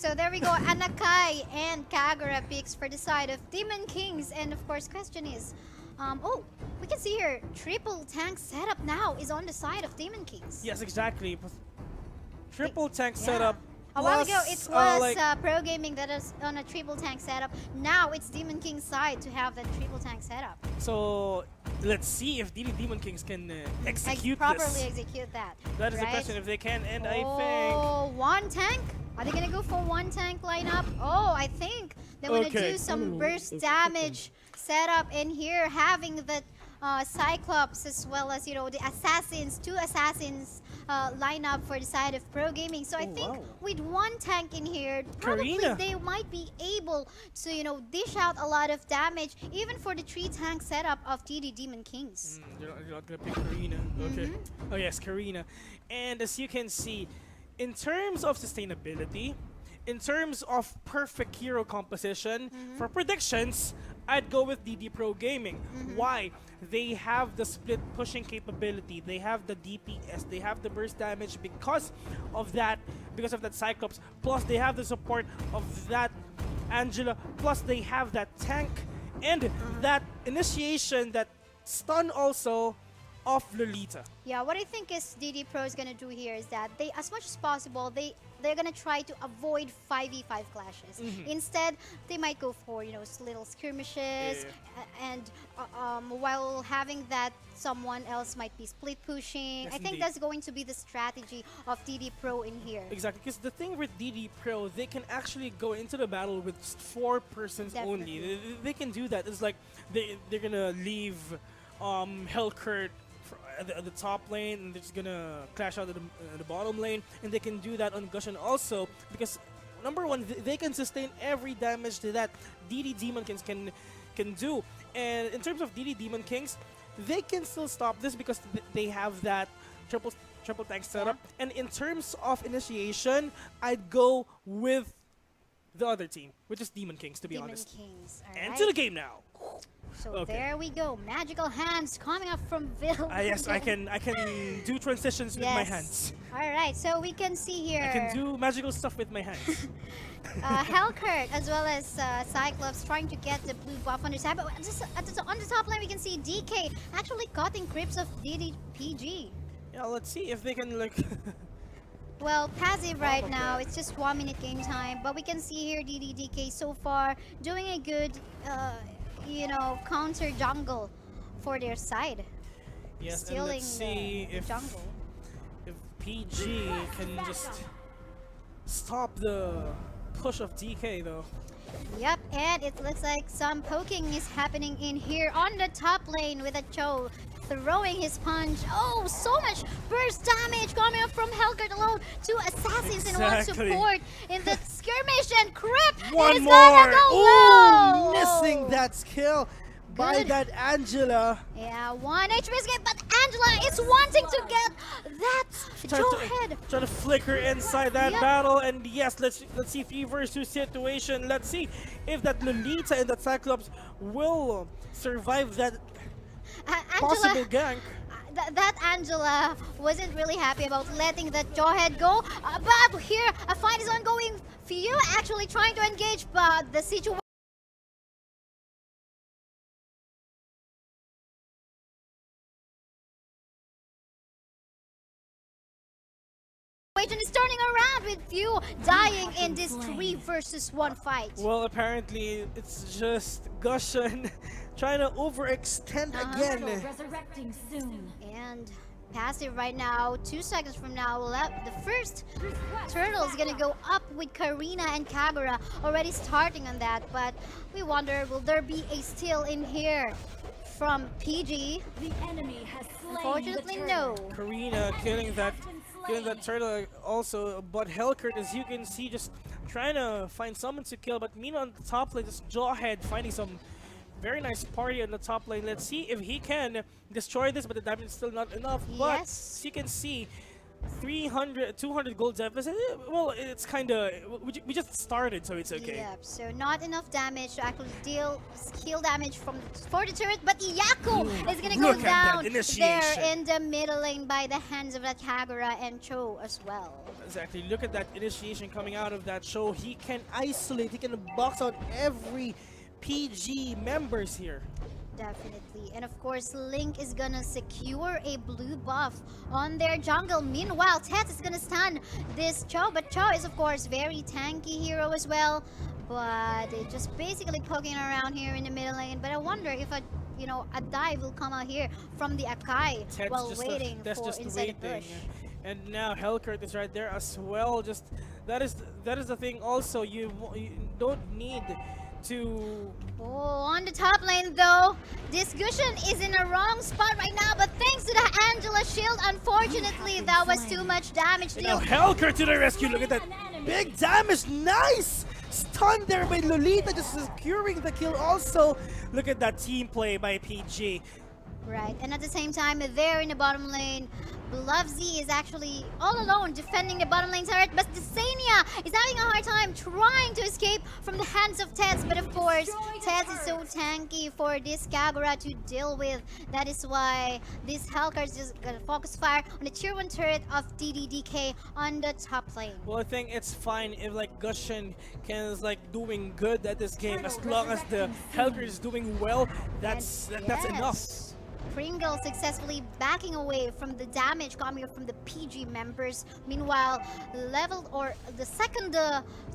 So there we go, Anakai and Kagura picks for the side of Demon Kings. And of course, question is, oh, we can see here, triple tank setup now is on the side of Demon Kings. Yes, exactly. Triple tank setup. A while ago, it was like, Pro Gaming that is on a triple tank setup. Now it's Demon King's side to have that triple tank setup. So let's see if Demon Kings can execute properly execute that. That is the question, if they can. And I think... Oh, one tank? Are they gonna go for one tank lineup? Oh, I think they're gonna do some burst damage setup in here, having the Cyclops as well as, you know, the assassins, two assassins lineup for the side of Pro Gaming. So I think with one tank in here, probably they might be able to, you know, dish out a lot of damage, even for the 3-tank setup of DD Demon Kings. You're not gonna pick Karina. Okay. Oh yes, Karina. And as you can see, in terms of sustainability, in terms of perfect hero composition, for predictions, I'd go with DD Pro Gaming. Why? They have the split pushing capability, they have the DPS, they have the burst damage because of that Cyclops, plus they have the support of that Angela, plus they have that tank and that initiation, that stun also of Lolita. Yeah, what I think is DD Pro is gonna do here is that they, as much as possible, they're gonna try to avoid 5v5 clashes. Instead, they might go for, you know, little skirmishes, and while having that someone else might be split pushing. Yes, I think that's going to be the strategy of DD Pro in here. Exactly, because the thing with DD Pro, they can actually go into the battle with just 4 persons only. They can do that. It's like they're gonna leave Hellcurt at the top lane, and they're just gonna clash out at the bottom lane, and they can do that on Gushan also, because number one, they can sustain every damage that DD Demon Kings can do. And in terms of DD Demon Kings, they can still stop this because they have that triple tank setup. And in terms of initiation, I'd go with the other team, which is Demon Kings, to be honest. Kings, and to the game now. So there we go, magical hands coming up from Vil. Yes, I can do transitions with my hands. All right, so we can see here. I can do magical stuff with my hands. Hellcurt as well as Cyclops trying to get the blue buff on the side, but on the top lane we can see DK actually cutting creeps of DDPG. Yeah, let's see if they can like. Well, passive right now, it's just 1 minute game time, but we can see here DDDK so far doing a good, you know, counter jungle for their side. Yes, stealing and let's see the jungle. If PG can just stop the push of DK though. Yep, and it looks like some poking is happening in here on the top lane with a Cho throwing his punch. Oh, so much burst damage coming up from Hellcurt alone. 2 assassins and 1 support in the skirmish, and Crip One more! Gonna go low. Missing that skill by that Angela. Yeah, 1 HP escape, but Angela is wanting to get that Jawhead. Trying to flicker inside that battle, and yes, let's see 3 versus 2 situation. Let's see if that Lolita and that Cyclops will survive that possible gank. That Angela wasn't really happy about letting that Jawhead go, but here a fight is ongoing. Few actually trying to engage, but the situation is turning around with Few dying in this 3 versus 1 fight. Well, apparently it's just Gushan trying to overextend again. Resurrecting soon. And passive right now, 2 seconds from now, the first turtle is gonna go up with Karina and Kagura already starting on that, but we wonder, will there be a steal in here from PG? The enemy has slain. Unfortunately, no. Karina killing that turtle also, but Hellcurt, as you can see, just trying to find someone to kill, but meanwhile on the top lane, just Jawhead finding some very nice party on the top lane. Let's see if he can destroy this, but the damage is still not enough. But as you can see, 300, 200 gold deficit. Well, it's kind of we just started, so it's okay. Yep, so not enough damage to actually deal skill damage for the turret, but Iyako is gonna go Look at that down initiation. there in the middle lane by the hands of that Kagura and Cho as well. Exactly. Look at that initiation coming out of that show. He can isolate. He can box out every PG members here. Definitely. And of course, Link is gonna secure a blue buff on their jungle. Meanwhile, Tet is gonna stun this Cho, but Cho is of course very tanky hero as well. But they're just basically poking around here in the middle lane. But I wonder if a dive will come out here from the Akai Ted's while just waiting that's for just inside the waiting. bush. And now Hellcurt is right there as well. Just that is the thing. Also, you don't need to. Oh, on the top lane though, this Gushin is in a wrong spot right now, but thanks to the Angela shield, unfortunately, that was too much damage And now deal. Hellcurt to the rescue. Look at that big damage. Nice stun there by Lolita, just securing the kill. Also, look at that team play by PG. Right, and at the same time, there in the bottom lane, Bluffzy is actually all alone defending the bottom lane turret, but Desania is having a hard time trying to escape from the hands of Tets, but of course, Tets is so tanky for this Kagura to deal with. That is why this Hellcurt is just gonna focus fire on the tier 1 turret of DDDK on the top lane. Well, I think it's fine if like Gushin is like doing good at this game, as long as the Hellcurt is doing well. That's enough. Pringle successfully backing away from the damage coming from the PG members. Meanwhile, the second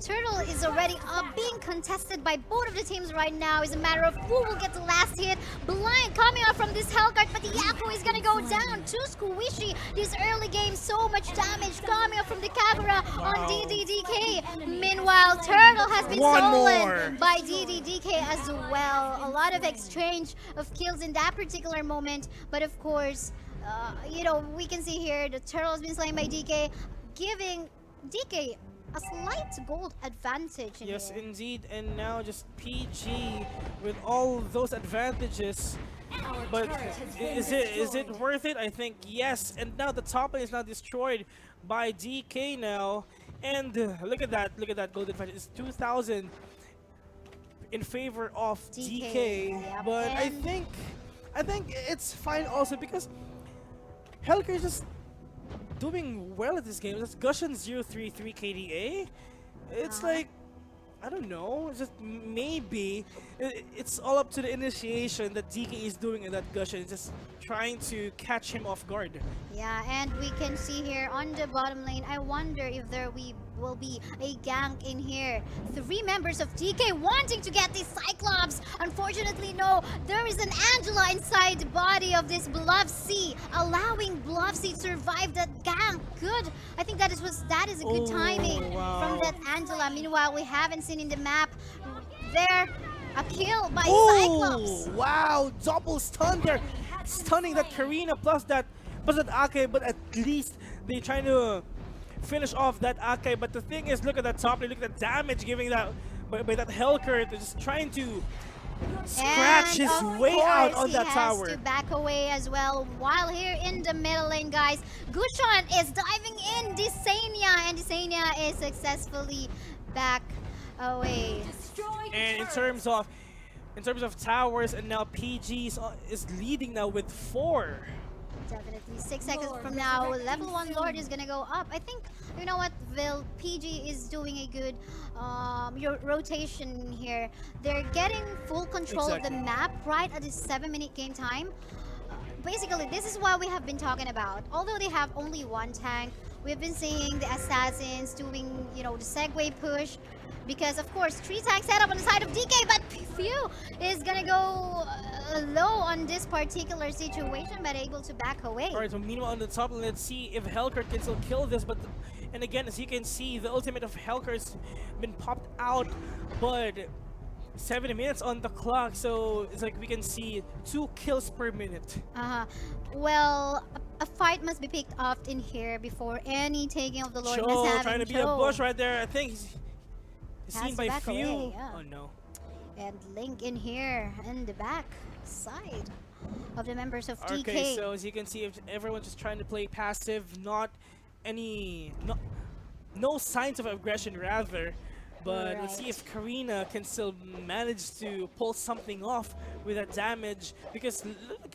turtle is already being contested by both of the teams right now. It's a matter of who will get the last hit. Blind coming out from this Hellcurt, but Iyako is gonna go down. Too squishy this early game. So much damage coming up from the Kagura on DDDK. Meanwhile, Turtle has been stolen by DDDK as well. A lot of exchange of kills in that particular moment. But of course, we can see here the Turtle has been slain by DK, giving DK a slight gold advantage in Yes, here. indeed. And now just PG with all those advantages. But is it worth it? I think yes. And now the top lane is now destroyed by DK now. And look at that gold advantage. It's 2,000 in favor of DK. Yep. But I think it's fine also because Hellcurt is just doing well at this game. That's Gushin 033 KDA. It's like, I don't know, it's just maybe it's all up to the initiation that DK is doing in that Gushin, just trying to catch him off guard. Yeah, and we can see here on the bottom lane, I wonder if there will be a gank in here. 3 members of DK wanting to get this Cyclops. Unfortunately, no. There is an Angela inside the body of this Bluffzy, allowing Bluffzy to survive that gank. Good. I think that is a good timing from that Angela. Meanwhile, we haven't seen in the map there a kill by Cyclops. Wow, double stun there. Stunning that Karina plus that Akai, but at least they're trying to finish off that Akai. But the thing is, look at that top lane, look at the damage giving that by that Hellcurt. They're just trying to scratch his way out on that tower. He has to back away as well. While here in the middle lane, guys, Gushan is diving in Desania, and Desania is successfully back away. And in terms of towers, and now PG is leading now with 4. Definitely 6 seconds from now, level 1 Lord is gonna go up. I think, you know what, Vil, PG is doing a good rotation here. They're getting full control of the map right at this 7-minute game time. Basically, this is what we have been talking about. Although they have only 1 tank, we've been seeing the assassins doing, the segue push. Because of course, 3 tanks set up on the side of DK, but Few is gonna go low on this particular situation, but able to back away. Alright, so meanwhile on the top, let's see if Hellcurt can still kill this. But and again, as you can see, the ultimate of Hellcurt's been popped out, but 7 minutes on the clock, so it's like we can see 2 kills per minute. Well, a fight must be picked up in here before any taking of the Lord. Cho trying to beat a bush right there. I think he's seen by Few. Yeah. Oh no. And Link in here in the back side of the members of DK. Okay, so as you can see, everyone's just trying to play passive, not any no signs of aggression rather. But let's see if Karina can still manage to pull something off with that damage, because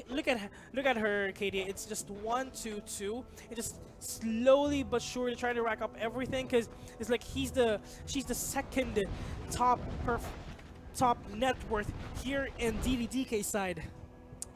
look at her, Katie. It's just 1, 2, 2. It just slowly but surely trying to rack up everything, because it's like she's the second top net worth here in DDDK side.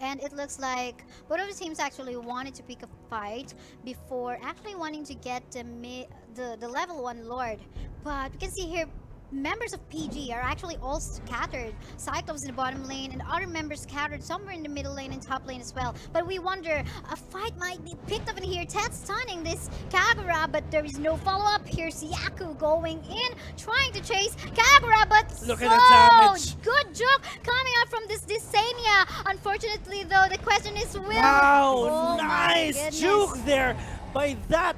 And it looks like both of the teams actually wanted to pick a fight before actually wanting to get the level 1 Lord. But we can see here, members of PG are actually all scattered. Cyclops in the bottom lane and other members scattered somewhere in the middle lane and top lane as well. But we wonder, a fight might be picked up in here. Ted stunning this Kagura, but there is no follow-up. Here's Yaku going in, trying to chase Kagura, but look at the damage. Good joke coming out from this Desania. Unfortunately, though, the question is will. Wow, nice juke there by that.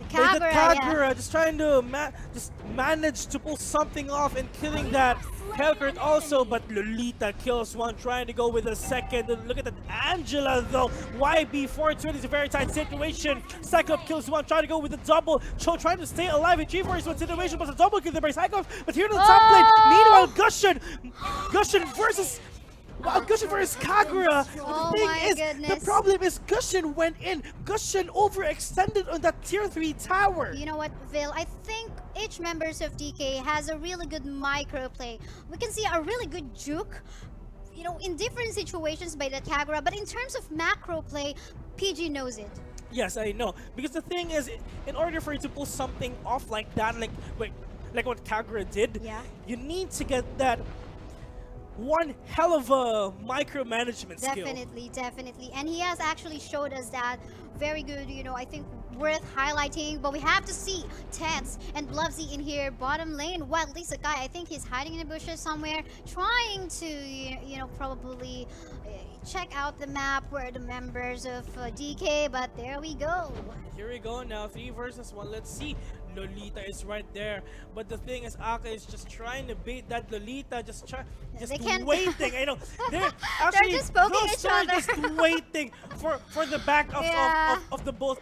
Kagura just trying to just manage to pull something off and killing that Hellcurt also, but Lolita kills one, trying to go with a second. Look at that Angela though. YB420 is a very tight situation. Cyclops kills one, trying to go with a double. Cho trying to stay alive in 3-4-1 situation, but a double kill there by Cyclops. But here in the top lane, meanwhile Gusion versus Gusion versus Kagura. Oh the thing my is, goodness. the problem is Gusion went in. Gusion overextended on that tier 3 tower. You know what, Vil? I think each members of DK has a really good micro play. We can see a really good juke, you know, in different situations by the Kagura. But in terms of macro play, PG knows it. Yes, I know. Because the thing is, in order for you to pull something off like that, like what Kagura did, you need to get that one hell of a micromanagement skill. Definitely. And he has actually showed us that. Very good, you know, I think worth highlighting. But we have to see Tets and Blovesy in here, bottom lane. While Lisa Guy, I think he's hiding in the bushes somewhere, trying to, you know, probably check out the map where the members of DK, but there we go. Here we go now, 3 versus 1. Let's see. Lolita is right there, but the thing is, Aka is just trying to bait that Lolita, just waiting. I know they're actually just poking each other. just waiting for the back of the both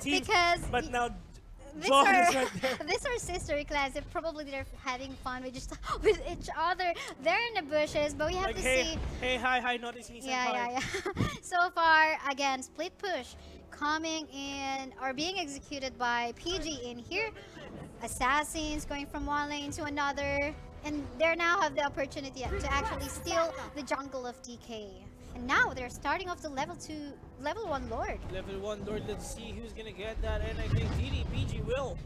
teams. But now John is right there. These are sister clans. Probably they're having fun with with each other. They're in the bushes, but we have like, to hey, see. Hey, hi, notice me. Yeah. So far, again, split push coming in or being executed by PG in here. Assassins going from one lane to another, and they now have the opportunity to actually steal the jungle of DK. And now they're starting off the level 1 Lord. Level 1 Lord, let's see who's gonna get that, and I think DDPG will.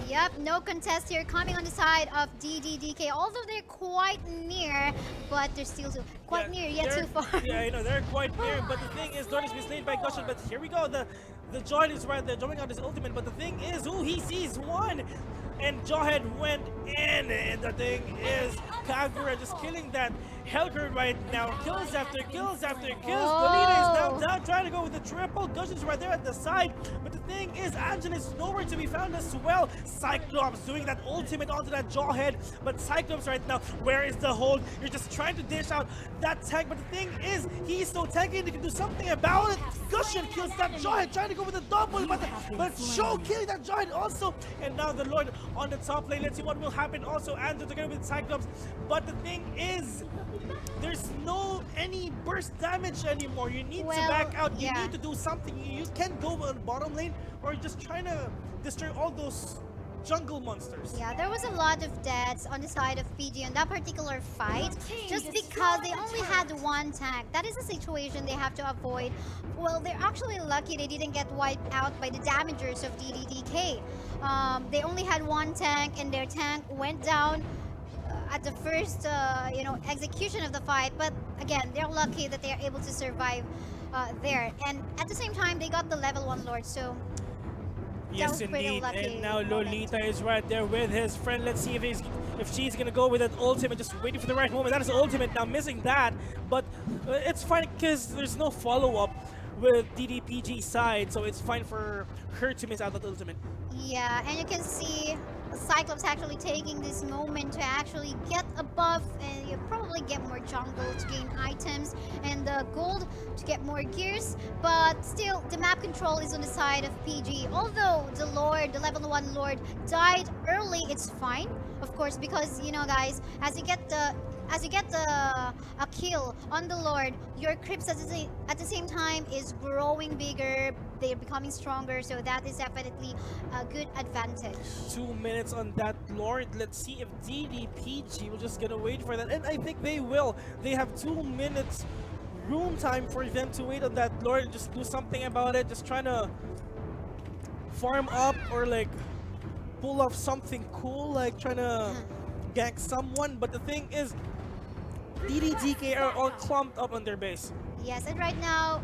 Yep, no contest here coming on the side of DDDK, although they're quite near, but they're still quite near, yet too far. Yeah, I know, they're quite near, but the thing is, Lord is mislaid by Gusion, but here we go, the John is right there, jumping out his ultimate, but the thing is, he sees one, and Jawhead went in, and the thing is, Kagura just killing that Hellcurt right now. Kills after kills after kills. Lolita is now down, trying to go with the triple. Gusion's right there at the side. But the thing is, Angela is nowhere to be found as well. Cyclops doing that ultimate onto that Jawhead. But Cyclops right now, where is the hold? You're just trying to dish out that tank. But the thing is, he's so tanky, they can do something about it. Gusion kills that Jawhead, trying to go with a double. But Show killing that Jawhead also. And now the Lord on the top lane. Let's see what will happen. Also, Angela together with Cyclops. But the thing is, there's no any burst damage anymore. You need to back out. You need to do something. You can't go on bottom lane or just trying to destroy all those jungle monsters. Yeah, there was a lot of deaths on the side of PG on that particular fight, just because they only had one tank. That is a situation they have to avoid. Well, they're actually lucky they didn't get wiped out by the damagers of DDDK. They only had one tank, and their tank went down at the first execution of the fight. But again, they're lucky that they're able to survive there, and at the same time they got the level 1 Lord, so yes indeed. And now Lolita is right there with his friend. Let's see if she's gonna go with that ultimate, just waiting for the right moment. That is the ultimate, now missing that, but it's fine because there's no follow-up with DDPG side, so it's fine for her to miss out that ultimate. Yeah, and you can see Cyclops actually taking this moment to actually get a buff and you probably get more jungle to gain items and the gold to get more gears. But still, the map control is on the side of PG. Although the Lord, the level 1 Lord, died early, it's fine. Of course, because you know, guys, as you get a kill on the Lord, your creeps at the same time is growing bigger. They're becoming stronger, so that is definitely a good advantage. 2 minutes on that Lord. Let's see if DDPG will just gonna wait for that, and I think they will. They have 2 minutes room time for them to wait on that Lord and just do something about it. Just trying to farm up or like pull off something cool, like trying to gank someone. But the thing is, DDDK are all clumped up on their base. Yes, and right now,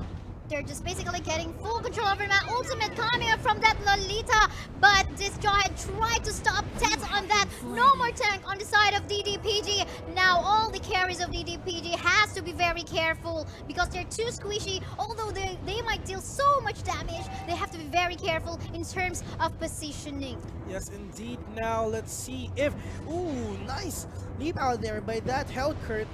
they're just basically getting full control over that ultimate coming up from that Lolita, but this Jawhead tried to stop Tets on that. No more tank on the side of DDPG. Now all the carries of DDPG has to be very careful because they're too squishy. Although they might deal so much damage, they have to be very careful in terms of positioning. Yes, indeed. Now let's see if... Ooh, nice leap out there by that Hellcurt.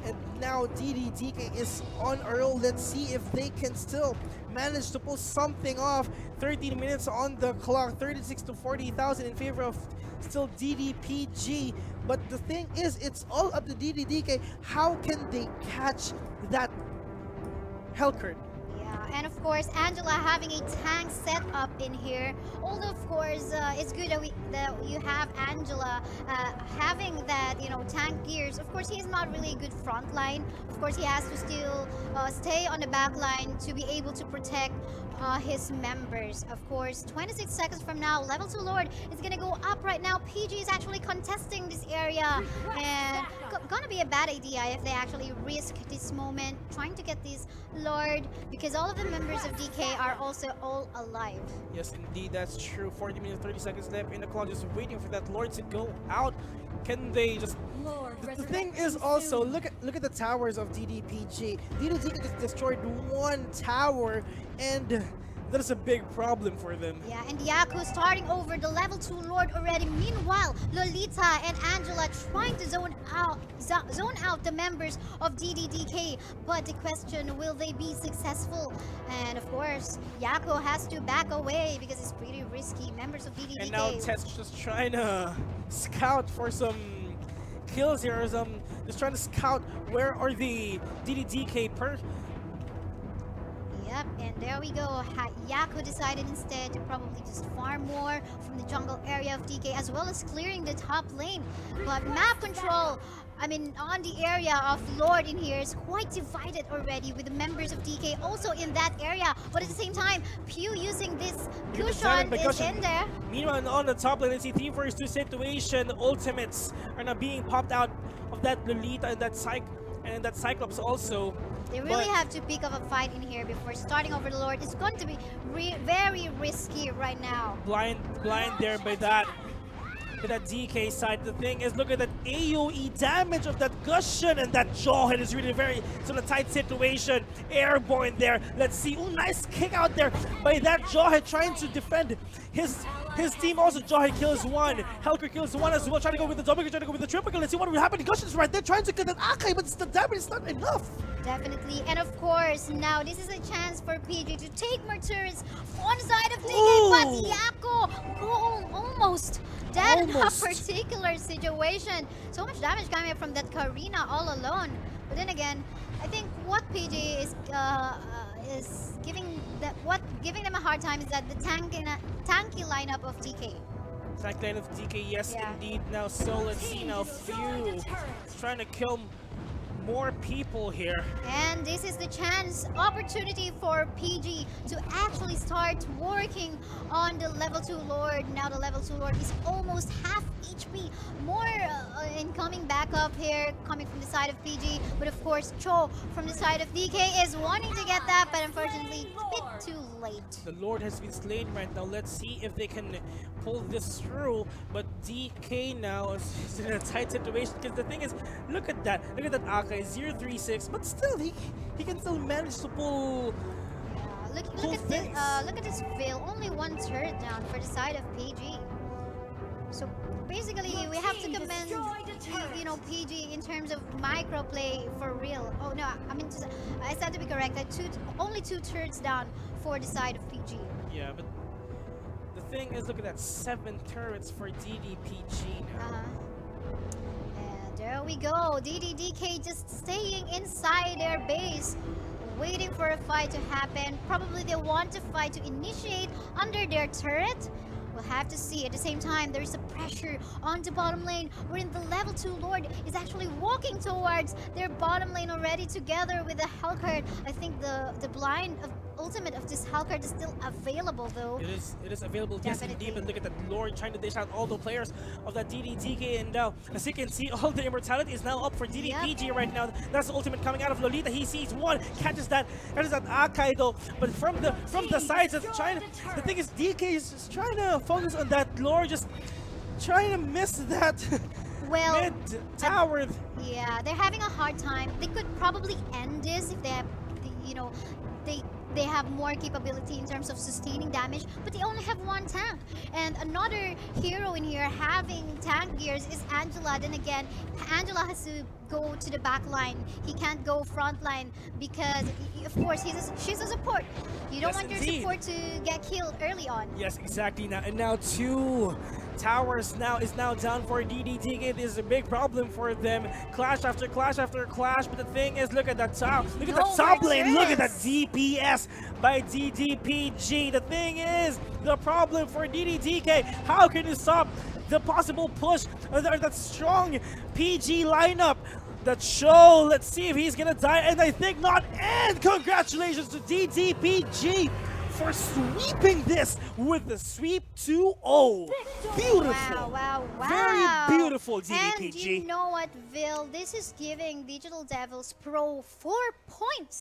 And now DDDK is on Earl. Let's see if they can still manage to pull something off. 13 minutes on the clock, 36 to 40,000 in favor of still DDPG. But the thing is, it's all up to DDDK. How can they catch that Hellcurt? Yeah, and of course, Angela having a tank set up in here. Although, of course, it's good that you have Angela having that, you know, tank gears. Of course, he's not really a good front line. Of course, he has to still stay on the back line to be able to protect his members. Of course, 26 seconds from now, level 2 Lord is gonna go up right now. PG is actually contesting this area, and gonna be a bad idea if they actually risk this moment trying to get this Lord, because all of the members of DK are also all alive. Yes, indeed, that's true. 40 minutes, 30 seconds left in the clock, just waiting for that Lord to go out. Can they just... The thing is also, look at the towers of DDPG. DDPG just destroyed one tower, and that is a big problem for them. Yeah, and Yaku starting over the level 2 Lord already. Meanwhile, Lolita and Angela trying to zone out the members of DDDK. But the question, will they be successful? And of course, Yaku has to back away because it's pretty risky. Members of DDDK. And now Tess just trying to scout for some kills here, or some, just trying to scout where are the DDDK Yep, and there we go. Yaku decided instead to probably just farm more from the jungle area of DK, as well as clearing the top lane. But map control, I mean, on the area of Lord in here is quite divided already, with the members of DK also in that area. But at the same time, Pew using this cushion is in there. Meanwhile, on the top lane, let's see 3 vs 2 situation. Ultimates are now being popped out of that Lolita and that Cyclops also. They really have to pick up a fight in here before starting over the Lord. It's going to be very risky right now. Blind there by that DK side. The thing is, look at that AoE damage of that Gushion, and that Jawhead is really very sort of tight situation. Airborne there. Let's see. Ooh, nice kick out there by that Jawhead trying to defend his team. Also, Jawhead kills one. Hellcurt kills one as well. Trying to go with the double kill, trying to go with the triple kill. Let's see what will happen. Gushion's right there trying to get that Akai, but the damage is not enough. Definitely. And of course, now this is a chance for PG to take more turrets on the side of DK. Ooh. But Yako almost dead in a particular situation. So much damage coming up from that Karina all alone. But then again, I think what PG is giving them a hard time is that the tanky lineup of DK. Tank line of DK, yes, indeed. Now, so let's see now. Few trying to kill more people here. And this is the opportunity for PG to actually start working on the level 2 Lord. Now the level 2 Lord is almost half HP. More incoming backup here coming from the side of PG. But of course, Cho from the side of DK is wanting to get that, but unfortunately, a bit too late. The Lord has been slain right now. Let's see if they can pull this through. But DK now is in a tight situation, because the thing is, look at that Akai, 036, but still he can still manage to pull. Look at this veil, only one turret down for the side of PG. So basically, Your we have to team commend, destroyed a turret. you know, PG in terms of microplay for real. Oh no, I mean, I said to be correct that only 2 turrets down for the side of PG. Yeah, but the thing is, look at that, 7 turrets for DDPG now. And there we go. DDDK just staying inside their base, waiting for a fight to happen. Probably they want to fight to initiate under their turret. We'll have to see. At the same time, there is a pressure on the bottom lane, wherein the level 2 Lord is actually walking towards their bottom lane already together with the Hellcard. I think the blind of ultimate of this Hellcard is still available though. It is available, yes Definitely. indeed, but look at that Lord trying to dish out all the players of that DDTK, and now, as you can see, all the immortality is now up for DDPG right now. That's the ultimate coming out of Lolita. He sees one, catches that Akai though, but from the sides, it's trying to, the thing is, DK is just trying to focus on that Lord, just trying to miss that Well, mid tower. yeah, they're having a hard time. They could probably end this if they have, you know, they have more capability in terms of sustaining damage, but they only have 1 tank. And another hero in here having tank gears is Angela. Then again, Angela has to go to the back line. He can't go front line because, of course, she's a support. You don't Yes, want your indeed. support to get killed early on. Yes, exactly. Now 2 towers is now down for DDTK. This is a big problem for them. Clash after clash after clash. But the thing is, look at that top. Look at No the top more lane. Look at that turrets. DPS by DDPG. The thing is, the problem for DDTK. How can you stop the possible push or that strong PG lineup? That show. Let's see if he's gonna die, and I think not. And congratulations to DDPG for sweeping this with the sweep 2-0. Beautiful. Wow. Very beautiful, And DDPG. you know what, Vil? This is giving Digital Devils Pro 4 points.